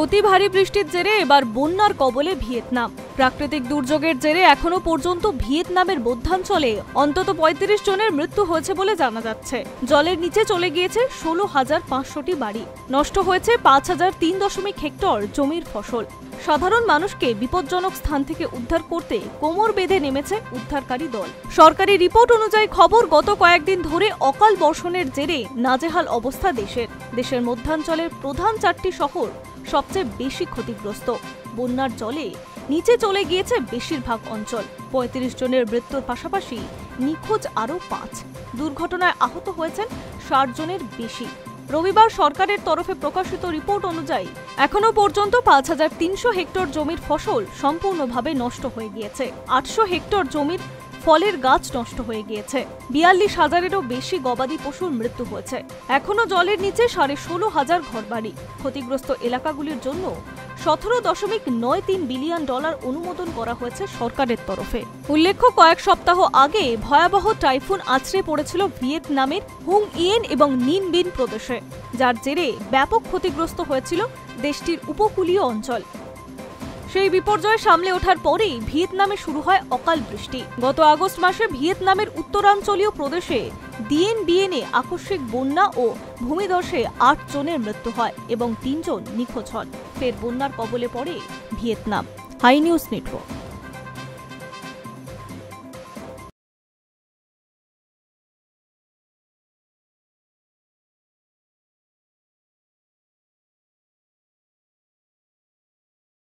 অতি ভারী বৃষ্টির জেরে এবার বন্যার কবলে ভিয়েতনাম। প্রাকৃতিক দুর্যোগের জেরে এখনো পর্যন্ত ভিয়েতনামের মধ্যাঞ্চলে অন্তত ৩৫ জনের মৃত্যু হয়েছে বলে জানা যাচ্ছে। জলের নিচে চলে গিয়েছে ১৬,৫০০টি বাড়ি, নষ্ট হয়েছে ৫,০০৩.০ হেক্টর জমির ফসল। সাধারণ মানুষকে বিপজ্জনক স্থান থেকে উদ্ধার করতে কোমর বেঁধে নেমেছে উদ্ধারকারী দল। সরকারি রিপোর্ট অনুযায়ী খবর, গত কয়েকদিন ধরে অকাল বর্ষণের জেরে নাজেহাল অবস্থা দেশের মধ্যাঞ্চলের প্রধান ৪টি শহর সবচেয়ে বেশি ক্ষতিগ্রস্ত। বন্যার জলে নিচে চলে গিয়েছে বেশিরভাগ অঞ্চল। ৩৫ জনের মৃত্যুর পাশাপাশি নিখোঁজ আরও ৫। দুর্ঘটনায় আহত হয়েছেন ৬০ জনের বেশি। রবিবার সরকারের তরফে প্রকাশিত রিপোর্ট অনুযায়ী এখনো পর্যন্ত ৫,৩০০ হেক্টর জমির ফসল সম্পূর্ণভাবে নষ্ট হয়ে গিয়েছে। ৮০০ হেক্টর জমির ফলের গাছ নষ্ট হয়ে গিয়েছে। ৪২,০০০-এরও বেশি গবাদি পশুর মৃত্যু হয়েছে। এখনো জলের নিচে ১৬,৫০০ ঘরবাড়ি। ক্ষতিগ্রস্ত এলাকাগুলির জন্য $১৭.৯৩ বিলিয়ন অনুমোদন করা হয়েছে সরকারের তরফে। উল্লেখ্য, কয়েক সপ্তাহ আগে ভয়াবহ টাইফুন আছড়ে পড়েছিল ভিয়েতনামের হুং ইয়েন এবং নিন বিন প্রদেশে, যার জেরে ব্যাপক ক্ষতিগ্রস্ত হয়েছিল দেশটির উপকূলীয় অঞ্চল। সেই বিপর্যয় সামলে ওঠার পরেই ভিয়েতনামে শুরু হয় অকাল বৃষ্টি। গত আগস্ট মাসে ভিয়েতনামের উত্তরাঞ্চলীয় প্রদেশে ডিএন বিএনে আকস্মিক বন্যা ও ভূমিধসে ৮ জনের মৃত্যু হয় এবং ৩ জন নিখোঁজ হন। ফের বন্যার কবলে পড়ে ভিয়েতনাম। High news network.